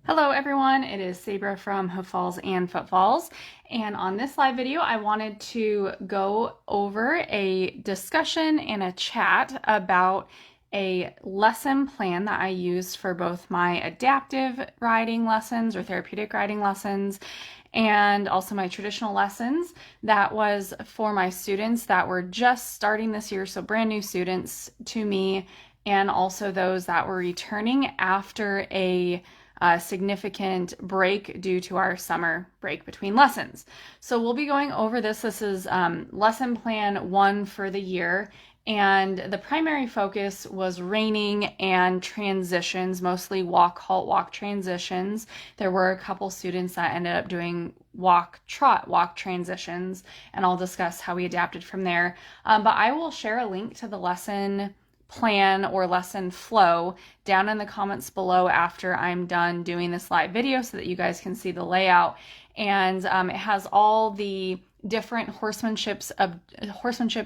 Hello everyone, it is Sabra from Hoof Falls and Footfalls, and on this live video I wanted to go over a discussion and a chat about a lesson plan that I used for both my adaptive riding lessons or therapeutic riding lessons and also my traditional lessons. That was for my students that were just starting this year, so brand new students to me, and also those that were returning after a significant break due to our summer break between lessons. So we'll be going over this. This is lesson plan 1 for the year, and the primary focus was reining and transitions, mostly walk, halt, walk transitions. There were a couple students that ended up doing walk, trot, walk transitions, and I'll discuss how we adapted from there. But I will share a link to the lesson plan or lesson flow down in the comments below after I'm done doing this live video so that you guys can see the layout. And it has all the different horsemanship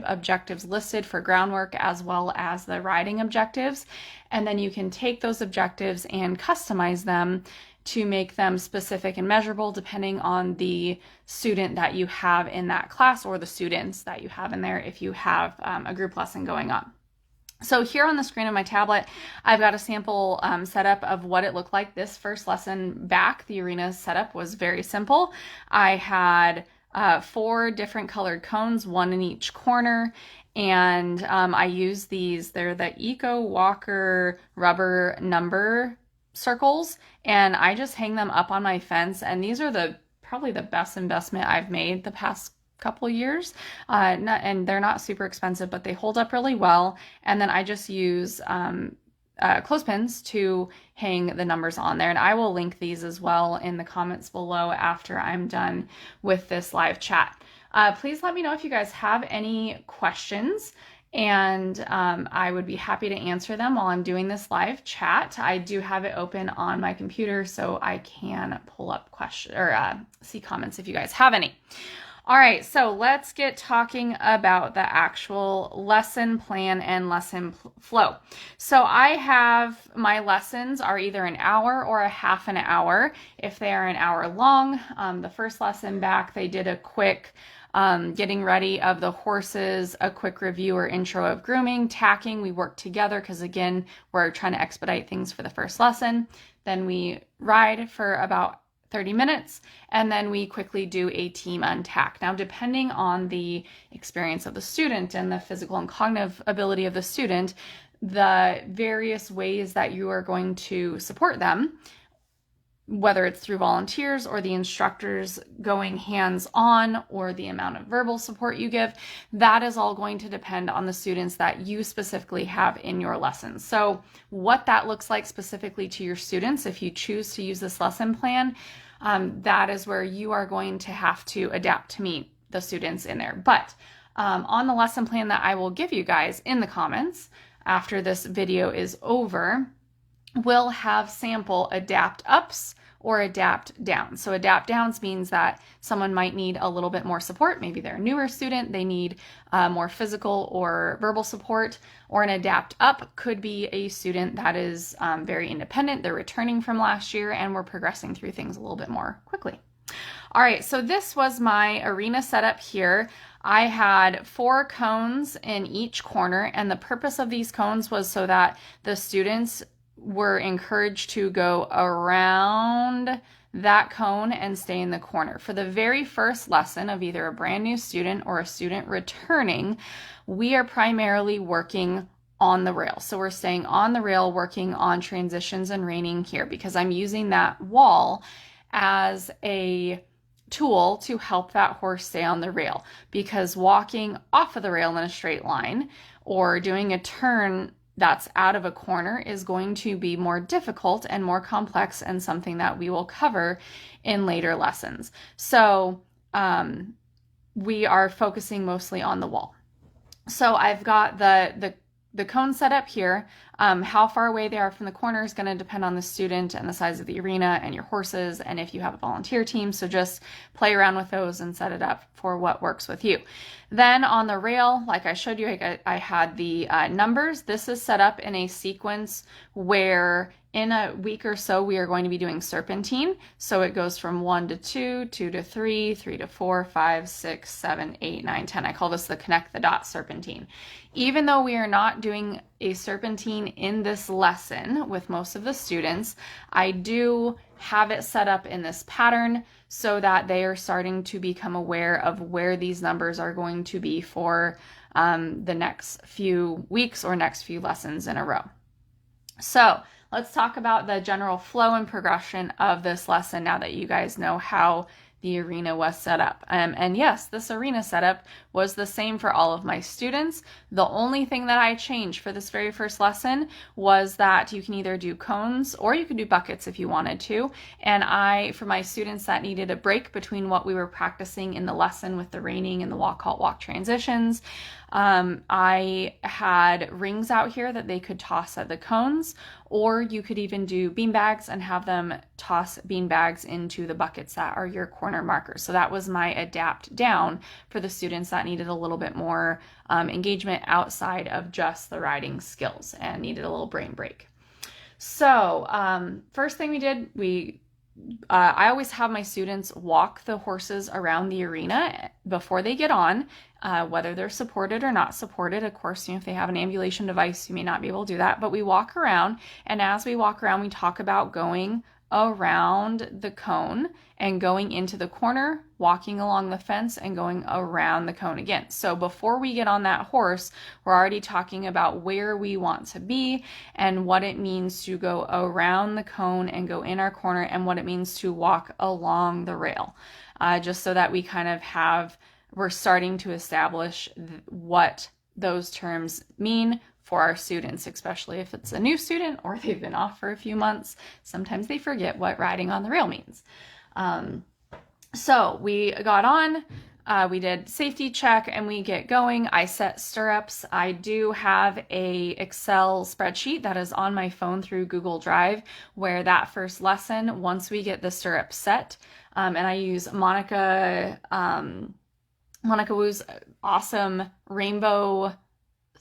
objectives listed for groundwork as well as the riding objectives. And then you can take those objectives and customize them to make them specific and measurable depending on the student that you have in that class or the students that you have in there if you have a group lesson going on. So here on the screen of my tablet, I've got a sample setup of what it looked like this first lesson back. The arena setup was very simple. I had 4 different colored cones, 1 in each corner, and I used these. They're the Eco Walker rubber number circles, and I just hang them up on my fence, and these are probably the best investment I've made the past couple years, and they're not super expensive, but they hold up really well. And then I just use clothespins to hang the numbers on there, and I will link these as well in the comments below after I'm done with this live chat. Please let me know if you guys have any questions, and I would be happy to answer them while I'm doing this live chat. I do have it open on my computer so I can pull up questions or see comments if you guys have any. All right, so let's get talking about the actual lesson plan and lesson flow. So I have my lessons are either an hour or a half an hour. If they are an hour long, the first lesson back, they did a quick getting ready of the horses, a quick review or intro of grooming, tacking. We worked together because, again, we're trying to expedite things for the first lesson. Then we ride for about 30 minutes, and then we quickly do a team untack. Now, depending on the experience of the student and the physical and cognitive ability of the student, the various ways that you are going to support them, whether it's through volunteers or the instructors going hands-on or the amount of verbal support you give, that is all going to depend on the students that you specifically have in your lessons. So what that looks like specifically to your students, if you choose to use this lesson plan, that is where you are going to have to adapt to meet the students in there. But on the lesson plan that I will give you guys in the comments after this video is over, we'll have sample adapt ups or adapt downs. So adapt downs means that someone might need a little bit more support. Maybe they're a newer student, they need more physical or verbal support, or an adapt up could be a student that is very independent. They're returning from last year and we're progressing through things a little bit more quickly. All right, so this was my arena setup here. I had 4 cones in each corner, and the purpose of these cones was so that the students were encouraged to go around that cone and stay in the corner. For the very first lesson of either a brand new student or a student returning, we are primarily working on the rail. So we're staying on the rail, working on transitions and reining here because I'm using that wall as a tool to help that horse stay on the rail, because walking off of the rail in a straight line or doing a turn that's out of a corner is going to be more difficult and more complex and something that we will cover in later lessons. So we are focusing mostly on the wall. So I've got the cone set up here. How far away they are from the corner is going to depend on the student and the size of the arena and your horses and if you have a volunteer team. So just play around with those and set it up for what works with you. Then on the rail, like I showed you, I had the numbers. This is set up in a sequence where In a week or so, we are going to be doing serpentine. So it goes from 1 to 2, 2 to 3, 3 to 4, 5, 6, 7, 8, 9, 10. I call this the connect the dot serpentine. Even though we are not doing a serpentine in this lesson with most of the students, I do have it set up in this pattern so that they are starting to become aware of where these numbers are going to be for the next few weeks or next few lessons in a row. So let's talk about the general flow and progression of this lesson now that you guys know how the arena was set up. And yes, this arena setup was the same for all of my students. The only thing that I changed for this very first lesson was that you can either do cones or you could do buckets if you wanted to. And for my students that needed a break between what we were practicing in the lesson with the reining and the walk, halt, walk transitions, I had rings out here that they could toss at the cones, or you could even do bean bags and have them toss bean bags into the buckets that are your corner markers. So that was my adapt down for the students that needed a little bit more engagement outside of just the riding skills and needed a little brain break. So first thing we did, I always have my students walk the horses around the arena before they get on, whether they're supported or not supported. Of course, if they have an ambulation device, you may not be able to do that, but we walk around, and as we walk around, we talk about going around the cone and going into the corner, walking along the fence, and going around the cone again. So before we get on that horse, we're already talking about where we want to be and what it means to go around the cone and go in our corner, and what it means to walk along the rail, just so that we kind of we're starting to establish what those terms mean for our students, especially if it's a new student or they've been off for a few months. Sometimes they forget what riding on the rail means. So we got on, we did safety check, and we get going. I set stirrups. I do have a Excel spreadsheet that is on my phone through Google Drive, where that first lesson, once we get the stirrups set, and I use Monica Wu's awesome rainbow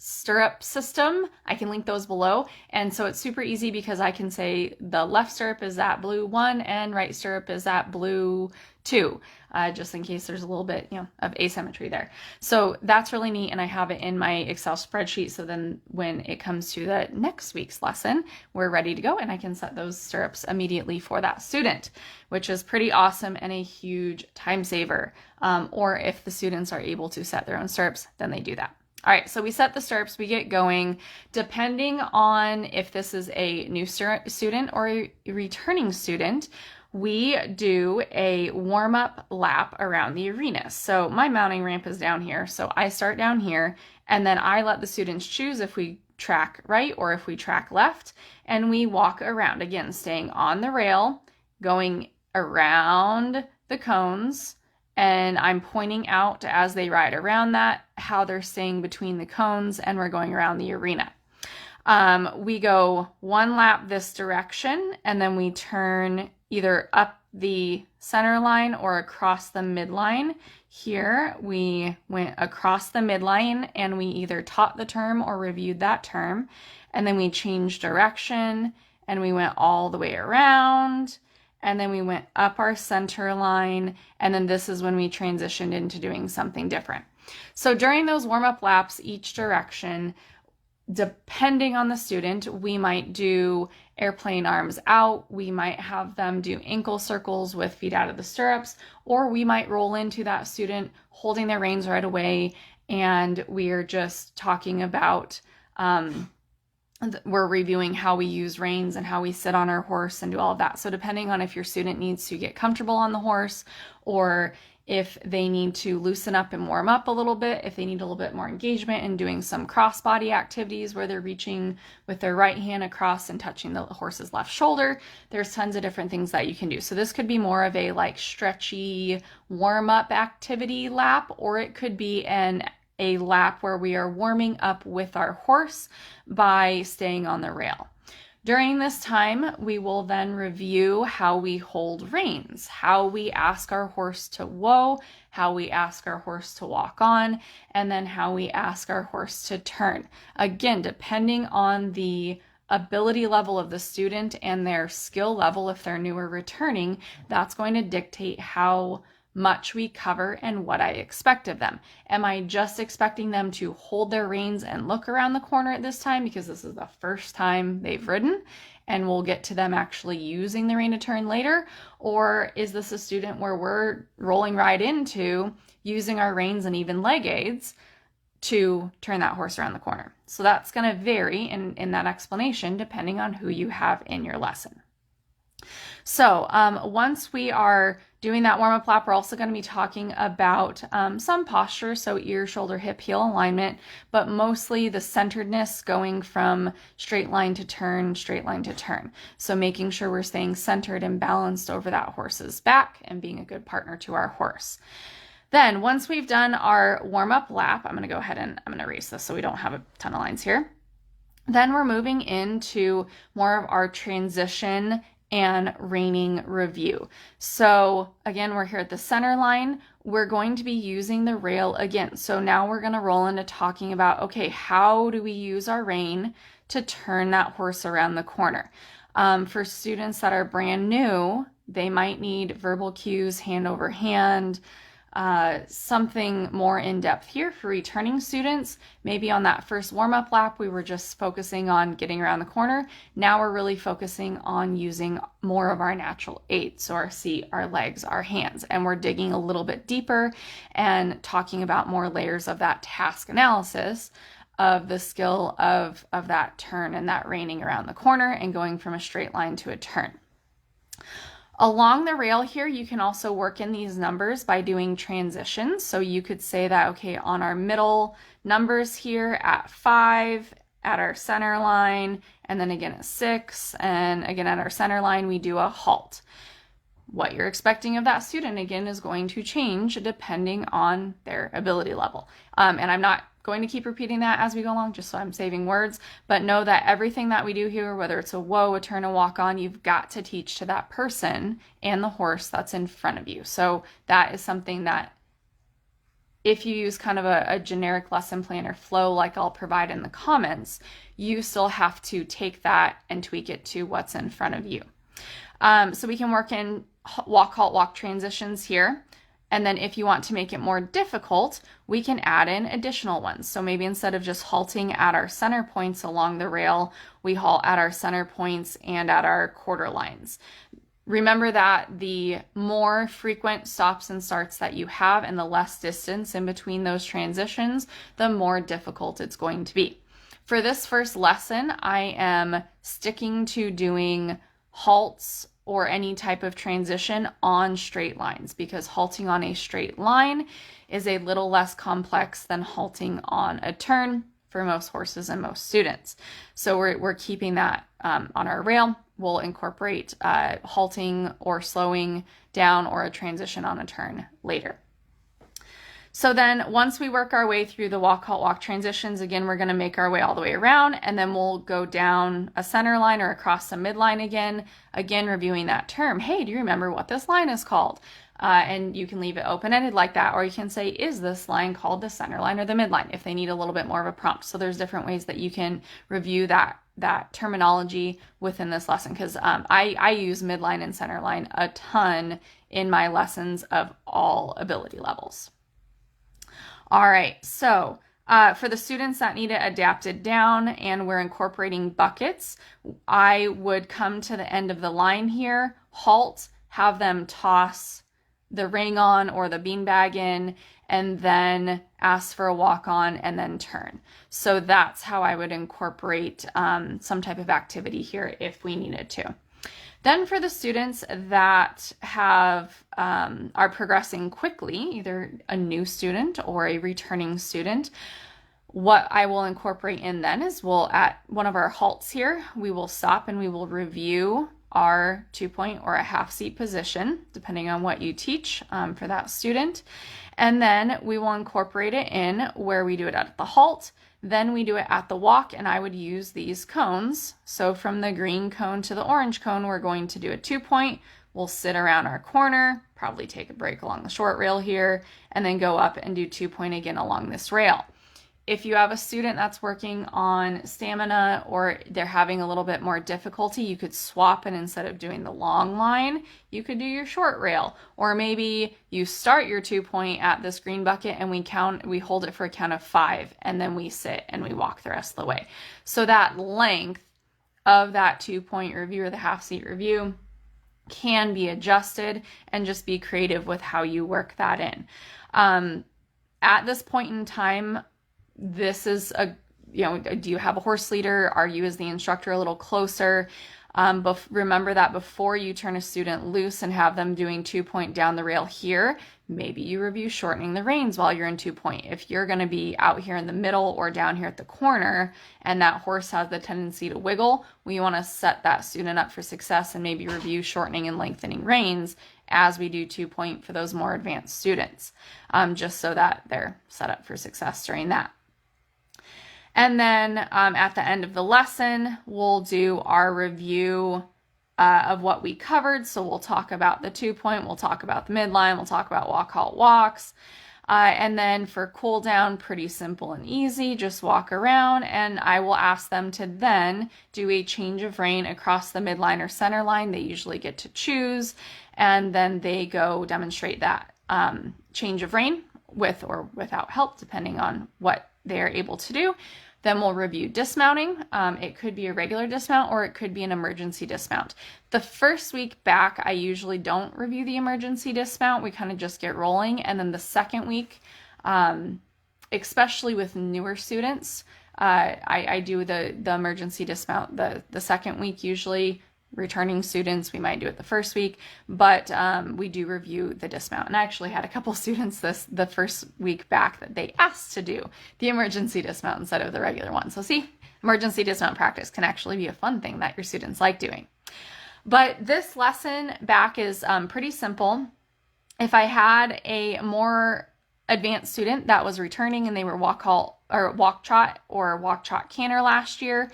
stirrup system. I can link those below. And so it's super easy because I can say the left stirrup is at blue 1 and right stirrup is at blue 2, just in case there's a little bit, of asymmetry there. So that's really neat, and I have it in my Excel spreadsheet. So then when it comes to the next week's lesson, we're ready to go, and I can set those stirrups immediately for that student, which is pretty awesome and a huge time saver. Or if the students are able to set their own stirrups, then they do that. All right, so we set the stirrups, we get going. Depending on if this is a new student or a returning student, we do a warm-up lap around the arena. So my mounting ramp is down here, so I start down here, and then I let the students choose if we track right or if we track left, and we walk around, again, staying on the rail, going around the cones, and I'm pointing out as they ride around that how they're staying between the cones, and we're going around the arena. We go one lap this direction, and then we turn either up the center line or across the midline. Here we went across the midline, and we either taught the term or reviewed that term, and then we changed direction, and we went all the way around, and then we went up our center line, and then this is when we transitioned into doing something different. So during those warm-up laps, each direction, depending on the student, we might do airplane arms out, we might have them do ankle circles with feet out of the stirrups, or we might roll into that student holding their reins right away, and we're just talking about we're reviewing how we use reins and how we sit on our horse and do all of that. So depending on if your student needs to get comfortable on the horse, or if they need to loosen up and warm up a little bit, if they need a little bit more engagement in doing some crossbody activities where they're reaching with their right hand across and touching the horse's left shoulder, there's tons of different things that you can do. So this could be more of a stretchy warm-up activity lap, or it could be a lap where we are warming up with our horse by staying on the rail. During this time, we will then review how we hold reins, how we ask our horse to whoa, how we ask our horse to walk on, and then how we ask our horse to turn. Again, depending on the ability level of the student and their skill level, if they're new or returning, that's going to dictate how much we cover and what I expect of them. Am I just expecting them to hold their reins and look around the corner at this time because this is the first time they've ridden and we'll get to them actually using the rein to turn later? Or is this a student where we're rolling right into using our reins and even leg aids to turn that horse around the corner? So that's going to vary in that explanation depending on who you have in your lesson. So once we are doing that warm-up lap, we're also going to be talking about some posture, so ear, shoulder, hip, heel alignment, but mostly the centeredness going from straight line to turn, straight line to turn. So making sure we're staying centered and balanced over that horse's back and being a good partner to our horse. Then once we've done our warm-up lap, I'm going to go ahead and I'm going to erase this so we don't have a ton of lines here. Then we're moving into more of our transition and reining review. So again, we're here at the center line. We're going to be using the rail again. So now we're going to roll into talking about, okay, how do we use our rein to turn that horse around the corner? For students that are brand new, they might need verbal cues, hand over hand, something more in depth here. For returning students, maybe on that first warm-up lap, we were just focusing on getting around the corner. Now we're really focusing on using more of our natural aids, so our seat, our legs, our hands, and we're digging a little bit deeper and talking about more layers of that task analysis of the skill of that turn and that reining around the corner and going from a straight line to a turn. Along the rail here, you can also work in these numbers by doing transitions. So you could say that, okay, on our middle numbers here at 5, at our center line, and then again at 6, and again at our center line, we do a halt. What you're expecting of that student, again, is going to change depending on their ability level. And I'm not going to keep repeating that as we go along, just so I'm saving words, but know that everything that we do here, whether it's a whoa, a turn, a walk on, you've got to teach to that person and the horse that's in front of you. So that is something that if you use kind of a generic lesson plan or flow like I'll provide in the comments, you still have to take that and tweak it to what's in front of you. So we can work in walk, halt, walk transitions here. And then if you want to make it more difficult, we can add in additional ones. So maybe instead of just halting at our center points along the rail, we halt at our center points and at our quarter lines. Remember that the more frequent stops and starts that you have and the less distance in between those transitions, the more difficult it's going to be. For this first lesson, I am sticking to doing halts or any type of transition on straight lines because halting on a straight line is a little less complex than halting on a turn for most horses and most students. So we're keeping that on our rail. We'll incorporate halting or slowing down or a transition on a turn later. So then once we work our way through the walk, halt, walk transitions, again, we're going to make our way all the way around, and then we'll go down a center line or across the midline again, reviewing that term. Hey, do you remember what this line is called? And you can leave it open-ended like that, or you can say, is this line called the center line or the midline, if they need a little bit more of a prompt. So there's different ways that you can review that terminology within this lesson, because I use midline and center line a ton in my lessons of all ability levels. All right, so for the students that need it adapted down and we're incorporating buckets, I would come to the end of the line here, halt, have them toss the ring on or the beanbag in, and then ask for a walk on and then turn. So that's how I would incorporate some type of activity here if we needed to. Then for the students that are progressing quickly, either a new student or a returning student, what I will incorporate in then is at one of our halts here, we will stop and we will review our 2-point or a half seat position, depending on what you teach for that student. And then we will incorporate it in where we do it at the halt. Then we do it at the walk, and I would use these cones. So from the green cone to the orange cone, we're going to do a 2-point. We'll sit around our corner, probably take a break along the short rail here, and then go up and do 2-point again along this rail. If you have a student that's working on stamina or they're having a little bit more difficulty, you could swap, and instead of doing the long line, you could do your short rail. Or maybe you start your 2-point at this green bucket and we hold it for a count of 5, and then we sit and we walk the rest of the way. So that length of that 2-point review or the half seat review can be adjusted, and just be creative with how you work that in. At this point in time, this is do you have a horse leader? Are you as the instructor a little closer? Remember that before you turn a student loose and have them doing 2-point down the rail here, maybe you review shortening the reins while you're in 2-point. If you're going to be out here in the middle or down here at the corner and that horse has the tendency to wiggle, we want to set that student up for success and maybe review shortening and lengthening reins as we do 2-point for those more advanced students, just so that they're set up for success during that. And then at the end of the lesson, we'll do our review of what we covered. So we'll talk about the 2-point, we'll talk about the midline, we'll talk about walk, halt, walks. And then for cool down, pretty simple and easy, just walk around, and I will ask them to then do a change of rein across the midline or center line. They usually get to choose, and then they go demonstrate that change of rein with or without help, depending on what they're able to do. Then we'll review dismounting. It could be a regular dismount or it could be an emergency dismount. The first week back, I usually don't review the emergency dismount. We kind of just get rolling. And then the second week, especially with newer students, I do the emergency dismount the second week. Usually returning students, we might do it the first week, but we do review the dismount. And I actually had a couple students the first week back that they asked to do the emergency dismount instead of the regular one. So see, emergency dismount practice can actually be a fun thing that your students like doing. But this lesson back is pretty simple. If I had a more advanced student that was returning and they were walk, halt, or walk, trot, or walk, trot, canter last year,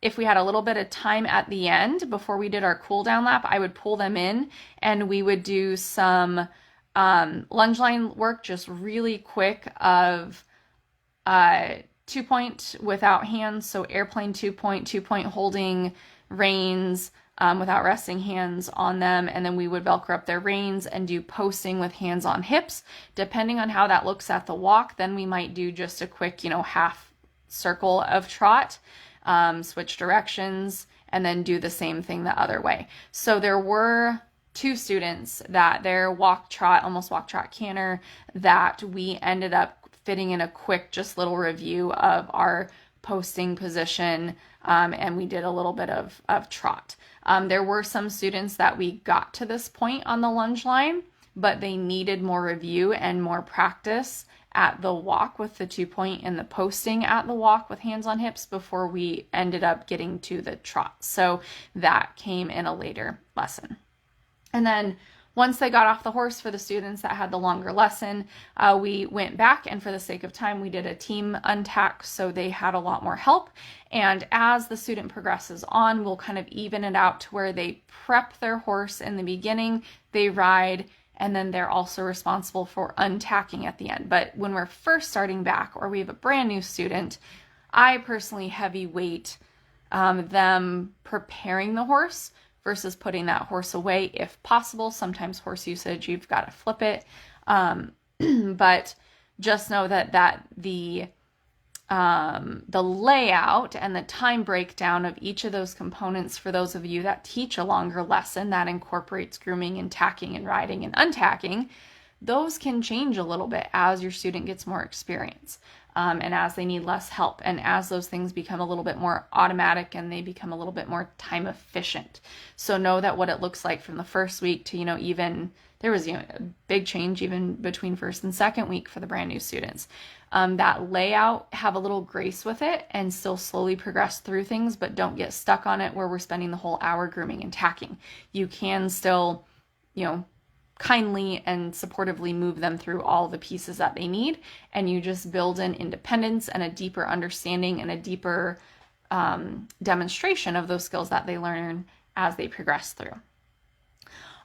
if we had a little bit of time at the end before we did our cool down lap, I would pull them in and we would do some lunge line work, just really quick of 2-point without hands. So airplane 2-point, 2-point holding reins without resting hands on them. And then we would Velcro up their reins and do posting with hands on hips. Depending on how that looks at the walk, then we might do just a quick, half circle of trot. Switch directions, and then do the same thing the other way. So there were 2 students that their walk, trot, almost walk, trot, canter, that we ended up fitting in a quick, just little review of our posting position, and we did a little bit of trot. There were some students that we got to this point on the lunge line, but they needed more review and more practice at the walk with the 2-point and the posting at the walk with hands on hips before we ended up getting to the trot. So that came in a later lesson. And then once they got off the horse, for the students that had the longer lesson, we went back, and for the sake of time, we did a team untack, so they had a lot more help. And as the student progresses on, we'll kind of even it out to where they prep their horse in the beginning, they ride, and then they're also responsible for untacking at the end. But when we're first starting back, or we have a brand new student, I personally heavyweight them preparing the horse versus putting that horse away if possible. Sometimes horse usage, you've got to flip it. But just know that the layout and the time breakdown of each of those components, for those of you that teach a longer lesson that incorporates grooming and tacking and riding and untacking, those can change a little bit as your student gets more experience, and as they need less help, and as those things become a little bit more automatic and they become a little bit more time efficient. So know that what it looks like from the first week to, even there was a big change even between first and second week for the brand new students. That layout, have a little grace with it and still slowly progress through things, but don't get stuck on it where we're spending the whole hour grooming and tacking. You can still, kindly and supportively move them through all the pieces that they need, and you just build in independence and a deeper understanding and a deeper demonstration of those skills that they learn as they progress through.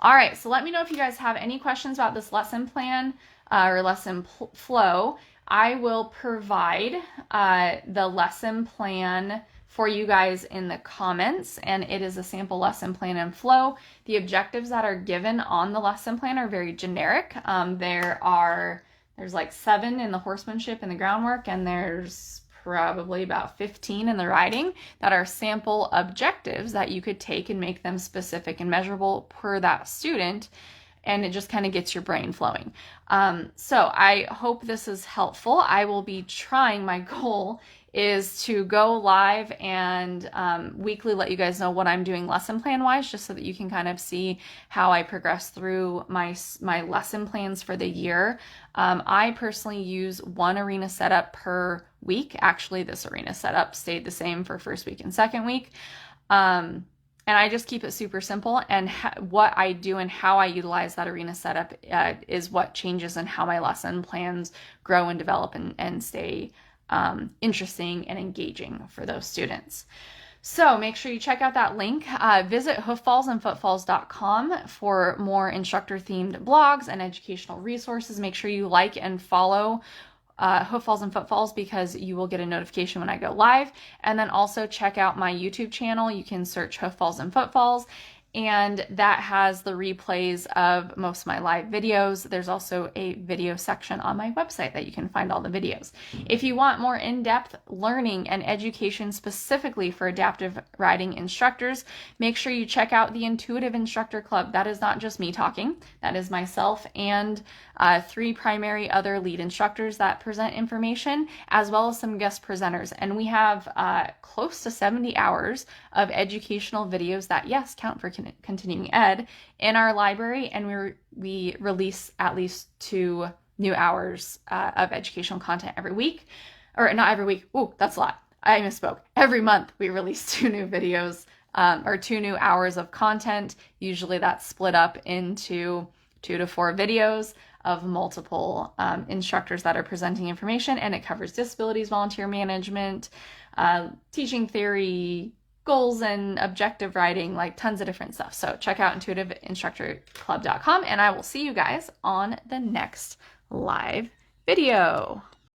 All right, so let me know if you guys have any questions about this lesson plan or lesson flow. I will provide the lesson plan for you guys in the comments, and it is a sample lesson plan and flow. The objectives that are given on the lesson plan are very generic. There's like 7 in the horsemanship and the groundwork, and there's probably about 15 in the riding that are sample objectives that you could take and make them specific and measurable per that student. And it just kind of gets your brain flowing. So I hope this is helpful. I will be trying, my goal is to go live and weekly let you guys know what I'm doing lesson plan wise, just so that you can kind of see how I progress through my lesson plans for the year. I personally use 1 arena setup per week. Actually, this arena setup stayed the same for first week and second week. And I just keep it super simple, and what I do and how I utilize that arena setup is what changes in how my lesson plans grow and develop and stay interesting and engaging for those students. So make sure you check out that link. Visit hooffallsandfootfalls.com for more instructor-themed blogs and educational resources. Make sure you like and follow Hoof Falls and Footfalls, because you will get a notification when I go live. And then also check out my YouTube channel. You can search Hoof Falls and Footfalls, and that has the replays of most of my live videos. There's also a video section on my website that you can find all the videos. If you want more in-depth learning and education specifically for adaptive riding instructors, make sure you check out the Intuitive Instructor Club. That is not just me talking. That is myself and 3 primary other lead instructors that present information, as well as some guest presenters. And we have close to 70 hours of educational videos that, yes, count for continuing ed in our library, and we release at least 2 new hours of educational content every week. Or not every week. Ooh, that's a lot. I misspoke. Every month we release 2 new videos or 2 new hours of content. Usually that's split up into 2 to 4 videos of multiple instructors that are presenting information, and it covers disabilities, volunteer management, teaching theory, goals and objective writing, like tons of different stuff. So check out intuitiveinstructorclub.com, and I will see you guys on the next live video.